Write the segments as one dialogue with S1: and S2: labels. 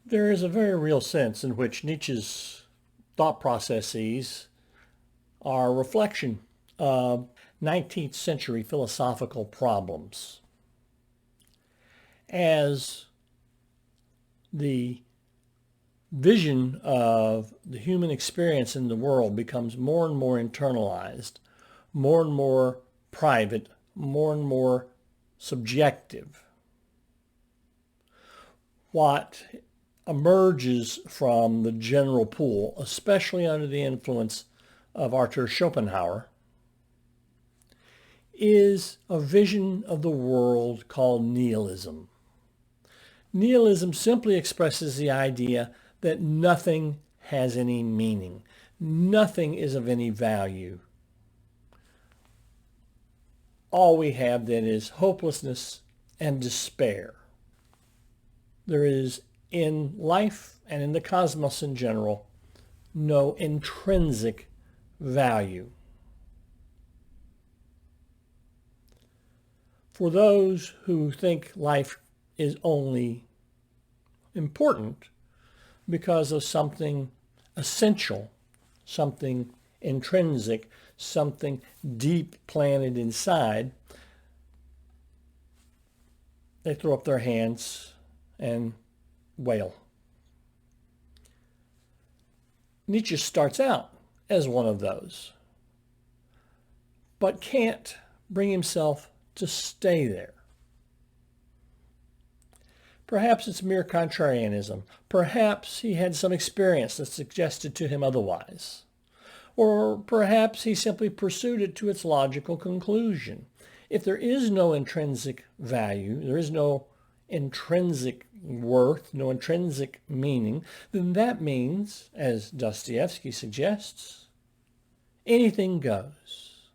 S1: There is a very real sense in which Nietzsche's thought processes are a reflection of 19th century philosophical problems. As the vision of the human experience in the world becomes more and more internalized, more and more private, more and more subjective, what emerges from the general pool, especially under the influence of Arthur Schopenhauer, is a vision of the world called nihilism. Nihilism simply expresses the idea that nothing has any meaning. Nothing is of any value. All we have then is hopelessness and despair. There is in life and in the cosmos in general no intrinsic value. For those who think life is only important because of something essential, something intrinsic, something deep planted inside, they throw up their hands and wail. Nietzsche starts out as one of those, but can't bring himself to stay there. Perhaps it's mere contrarianism. Perhaps he had some experience that suggested to him otherwise. Or perhaps he simply pursued it to its logical conclusion. If there is no intrinsic value, there is no intrinsic worth, no intrinsic meaning, then that means, as Dostoevsky suggests, anything goes.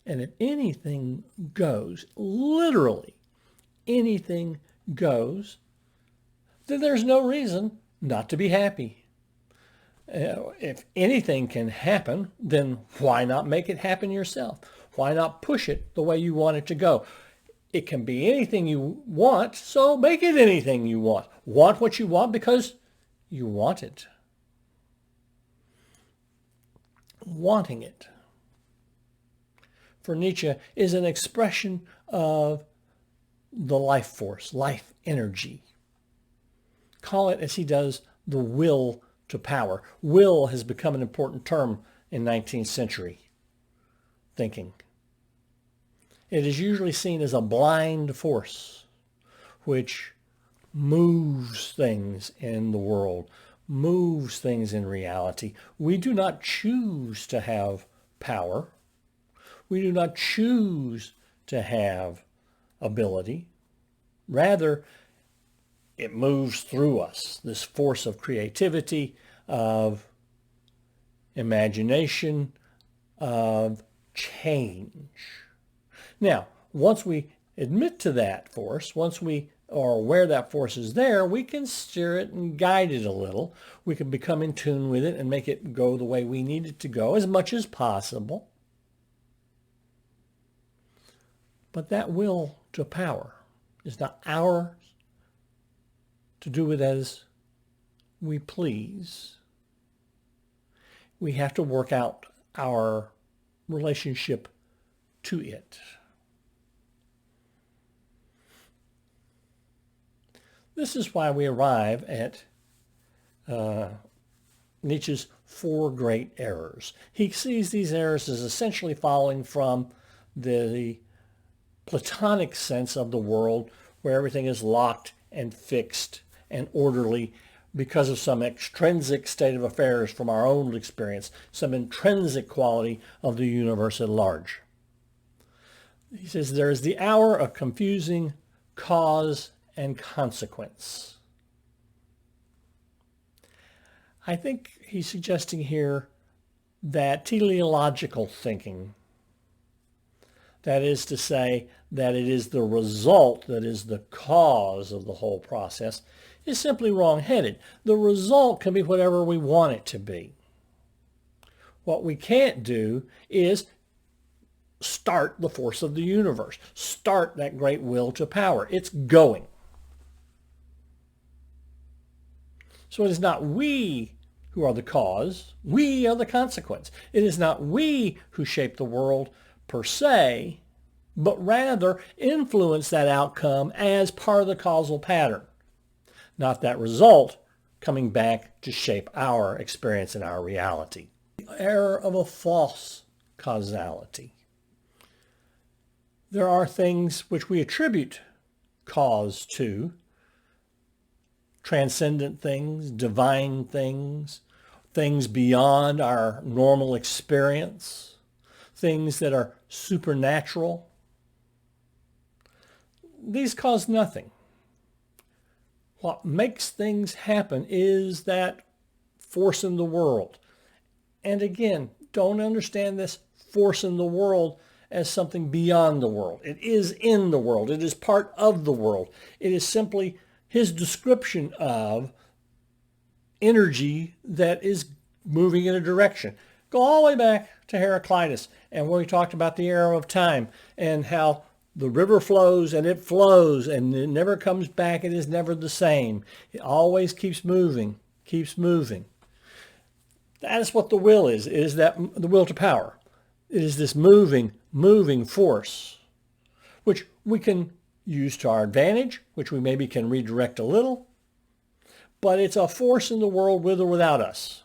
S1: And if anything goes, literally anything goes, then there's no reason not to be happy. If anything can happen, then why not make it happen yourself? Why not push it the way you want it to go? It can be anything you want, so make it anything you want. Want what you want because you want it. Wanting it, for Nietzsche, is an expression of the life force, life energy. Call it, as he does, the will to power. Will has become an important term in 19th century thinking. It is usually seen as a blind force which moves things in the world, moves things in reality. We do not choose to have power. We do not choose to have ability. Rather, it moves through us, this force of creativity, of imagination, of change. Now, once we admit to that force, once we are aware that force is there, we can steer it and guide it a little. We can become in tune with it and make it go the way we need it to go as much as possible. But that will to power is not ours to do it as we please. We have to work out our relationship to it. This is why we arrive at Nietzsche's four great errors. He sees these errors as essentially following from the Platonic sense of the world where everything is locked and fixed and orderly because of some extrinsic state of affairs from our own experience, some intrinsic quality of the universe at large. He says there is the hour of confusing cause and consequence. I think he's suggesting here that teleological thinking, that is to say, that it is the result that is the cause of the whole process, is simply wrong-headed. The result can be whatever we want it to be. What we can't do is start the force of the universe, start that great will to power. It's going. So it is not we who are the cause, we are the consequence. It is not we who shape the world per se, but rather influence that outcome as part of the causal pattern, not that result coming back to shape our experience and our reality. The error of a false causality. There are things which we attribute cause to, transcendent things, divine things, things beyond our normal experience, things that are supernatural. These cause nothing. What makes things happen is that force in the world. And again, don't understand this force in the world as something beyond the world. It is in the world. It is part of the world. It is simply his description of energy that is moving in a direction. Go all the way back to Heraclitus and when we talked about the arrow of time and how the river flows and it never comes back. It is never the same. It always keeps moving, keeps moving. That is what the will is. It is that the will to power. It is this moving force, which we can use to our advantage, which we maybe can redirect a little, but it's a force in the world with or without us.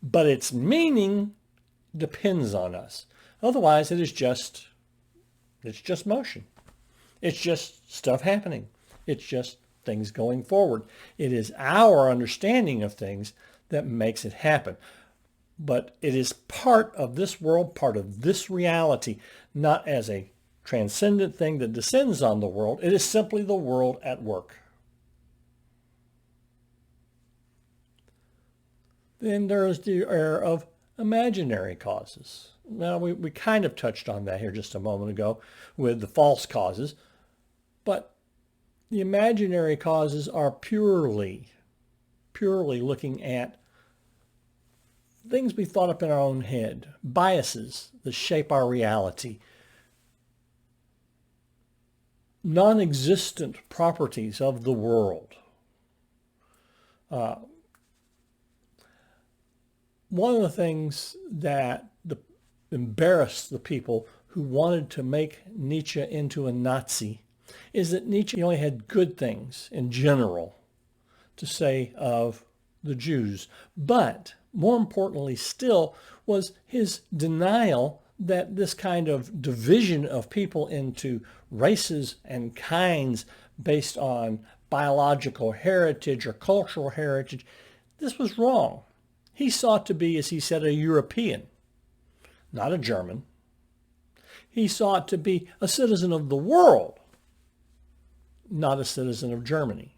S1: But its meaning depends on us. Otherwise, it's just motion. It's just stuff happening. It's just things going forward. It is our understanding of things that makes it happen. But it is part of this world, part of this reality, not as a transcendent thing that descends on the world. It is simply the world at work. Then there is the error of imaginary causes. Now, we kind of touched on that here just a moment ago with the false causes, but the imaginary causes are purely looking at things we thought up in our own head, biases that shape our reality, non-existent properties of the world. One of the things that embarrassed the people who wanted to make Nietzsche into a Nazi is that Nietzsche only had good things in general to say of the Jews, but more importantly still was his denial that this kind of division of people into races and kinds based on biological heritage or cultural heritage, this was wrong. He sought to be, as he said, a European, not a German. He sought to be a citizen of the world, not a citizen of Germany.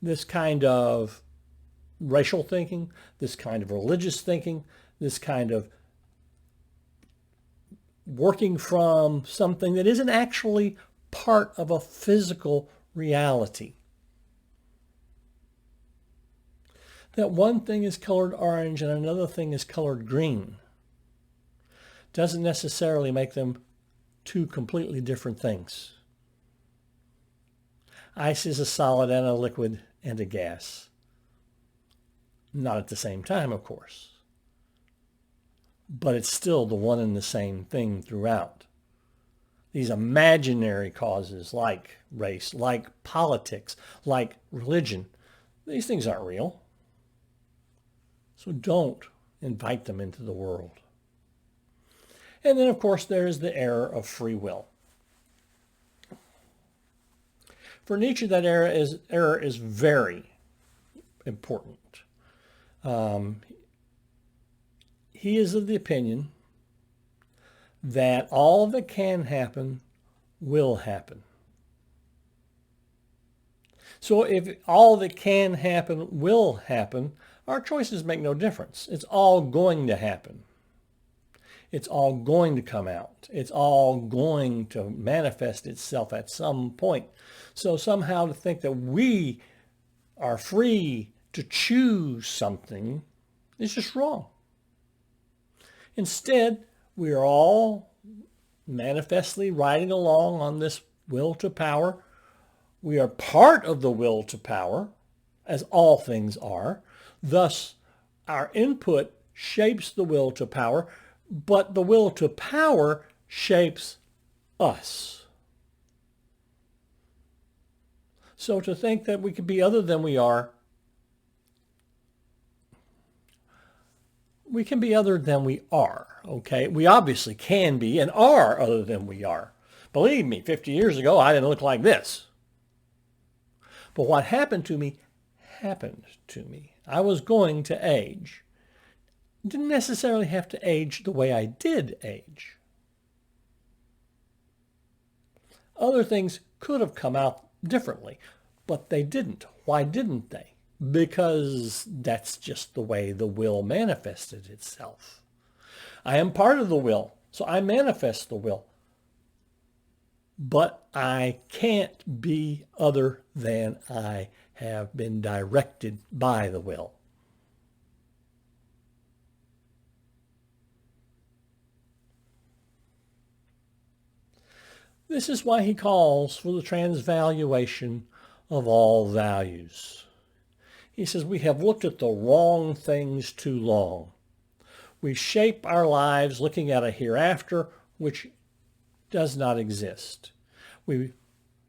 S1: This kind of racial thinking, this kind of religious thinking, this kind of working from something that isn't actually part of a physical reality. That one thing is colored orange and another thing is colored green doesn't necessarily make them two completely different things. Ice is a solid and a liquid and a gas. Not at the same time, of course. But it's still the one and the same thing throughout. These imaginary causes like race, like politics, like religion, these things aren't real. So don't invite them into the world. And then, of course, there is the error of free will. For Nietzsche, that error is very important. He is of the opinion that all that can happen will happen. So if all that can happen will happen, our choices make no difference. It's all going to happen. It's all going to come out. It's all going to manifest itself at some point. So somehow to think that we are free to choose something is just wrong. Instead, we are all manifestly riding along on this will to power We are part of the will to power, as all things are. Thus, our input shapes the will to power, but the will to power shapes us. So to think that we could be other than we are, we can be other than we are, okay? We obviously can be and are other than we are. Believe me, 50 years ago, I didn't look like this. But what happened to me happened to me. I was going to age. Didn't necessarily have to age the way I did age. Other things could have come out differently, but they didn't. Why didn't they? Because that's just the way the will manifested itself. I am part of the will, so I manifest the will. But I can't be other than I have been directed by the will. This is why he calls for the transvaluation of all values. He says we have looked at the wrong things too long. We shape our lives looking at a hereafter which does not exist. We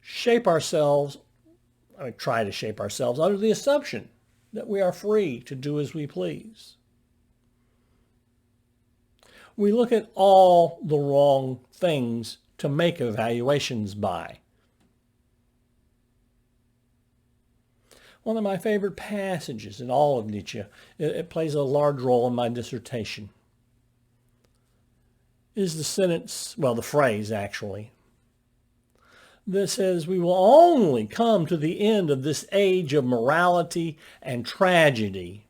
S1: shape ourselves, try to shape ourselves under the assumption that we are free to do as we please. We look at all the wrong things to make evaluations by. One of my favorite passages in all of Nietzsche, it plays a large role in my dissertation, is the sentence, well, the phrase actually, that says, we will only come to the end of this age of morality and tragedy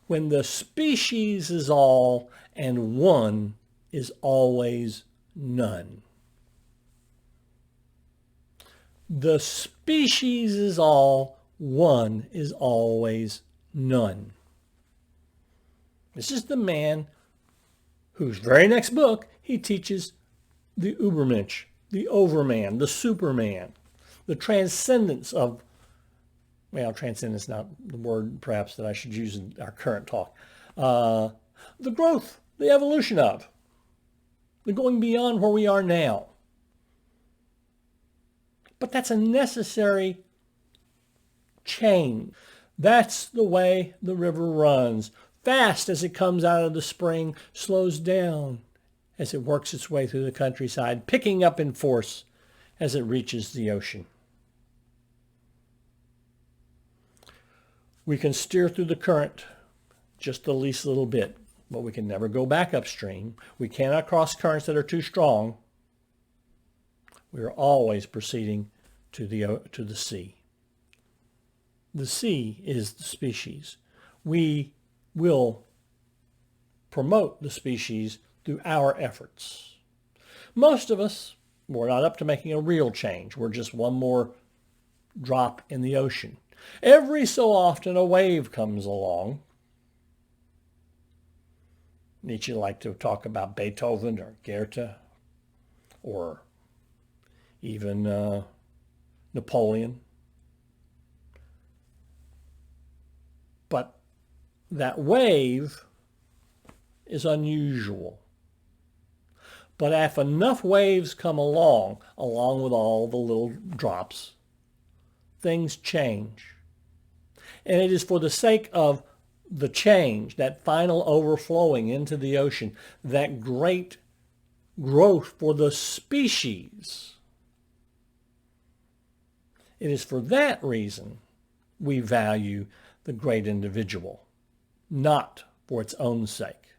S1: when the species is all and one is always none. The species is all, one is always none. This is the man whose very next book he teaches the Übermensch, the overman, the superman, the transcendence of, well, transcendence is not the word perhaps that I should use in our current talk, the growth, the evolution of, the going beyond where we are now. But that's a necessary change. That's the way the river runs. Fast as it comes out of the spring, slows down as it works its way through the countryside, picking up in force as it reaches the ocean. We can steer through the current just the least little bit, but we can never go back upstream. We cannot cross currents that are too strong. We are always proceeding to the sea. The sea is the species. We will promote the species through our efforts. Most of us, we're not up to making a real change. We're just one more drop in the ocean. Every so often a wave comes along. Nietzsche liked to talk about Beethoven or Goethe or even Napoleon. But that wave is unusual. But if enough waves come along with all the little drops, things change. And it is for the sake of the change, that final overflowing into the ocean, that great growth for the species. It is for that reason we value the great individual, not for its own sake.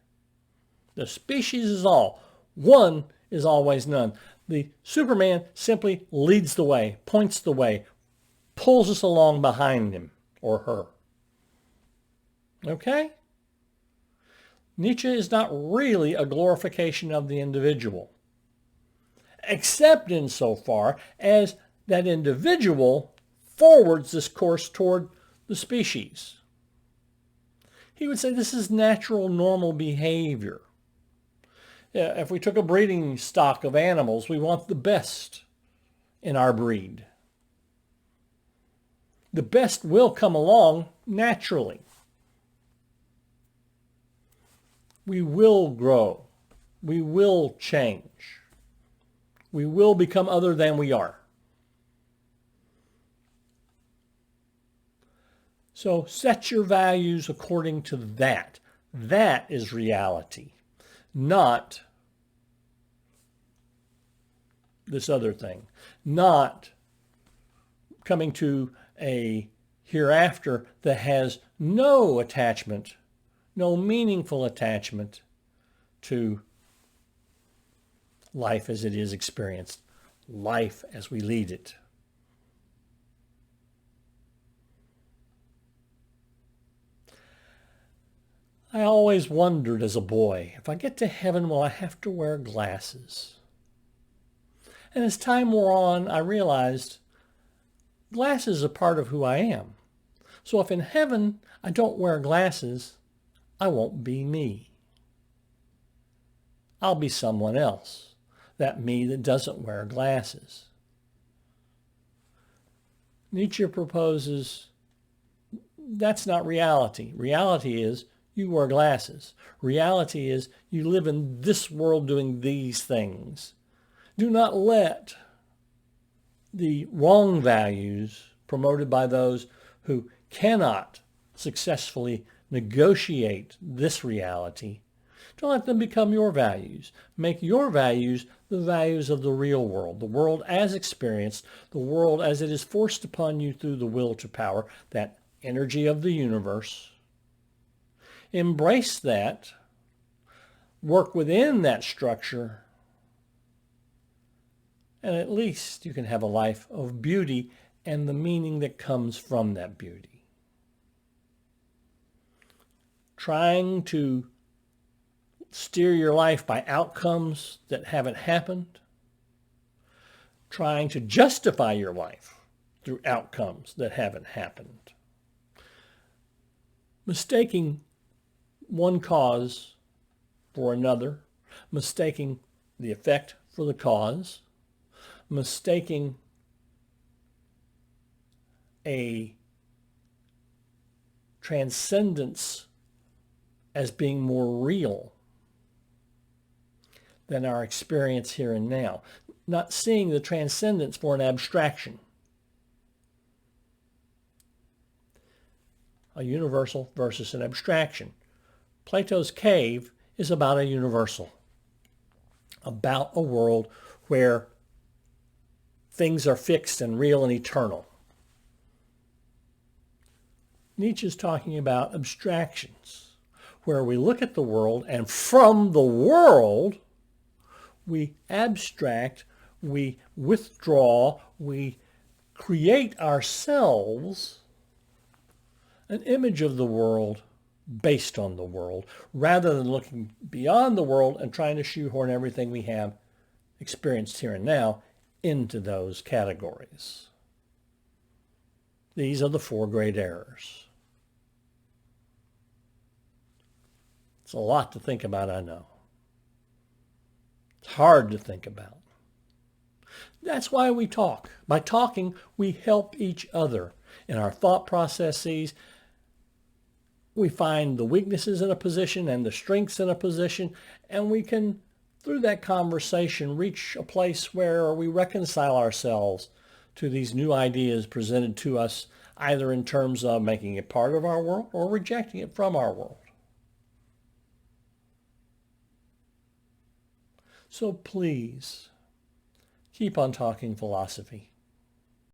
S1: The species is all. One is always none. The Superman simply leads the way, points the way, pulls us along behind him or her. Okay? Nietzsche is not really a glorification of the individual, except insofar as that individual forwards this course toward the species. He would say this is natural, normal behavior. If we took a breeding stock of animals, we want the best in our breed. The best will come along naturally. We will grow. We will change. We will become other than we are. So set your values according to that. That is reality, not this other thing, not coming to a hereafter that has no attachment, no meaningful attachment to life as it is experienced, life as we lead it. I always wondered as a boy, if I get to heaven, will I have to wear glasses? And as time wore on, I realized glasses are part of who I am. So if in heaven I don't wear glasses, I won't be me. I'll be someone else, that me that doesn't wear glasses. Nietzsche proposes that's not reality. Reality is you wear glasses. Reality is you live in this world doing these things. Do not let the wrong values promoted by those who cannot successfully negotiate this reality, don't let them become your values. Make your values the values of the real world, the world as experienced, the world as it is forced upon you through the will to power, that energy of the universe. Embrace that, work within that structure, and at least you can have a life of beauty and the meaning that comes from that beauty. Trying to steer your life by outcomes that haven't happened, trying to justify your life through outcomes that haven't happened, mistaking one cause for another, mistaking the effect for the cause, mistaking a transcendence as being more real than our experience here and now, not seeing the transcendence for an abstraction, a universal versus an abstraction. Plato's cave is about a universal, about a world where things are fixed and real and eternal. Nietzsche's talking about abstractions, where we look at the world and from the world we abstract, we withdraw, we create ourselves an image of the world based on the world, rather than looking beyond the world and trying to shoehorn everything we have experienced here and now into those categories. These are the four great errors. It's a lot to think about, I know. It's hard to think about. That's why we talk. By talking, we help each other in our thought processes. We find the weaknesses in a position and the strengths in a position, and we can, through that conversation, reach a place where we reconcile ourselves to these new ideas presented to us, either in terms of making it part of our world or rejecting it from our world. So please, keep on talking philosophy.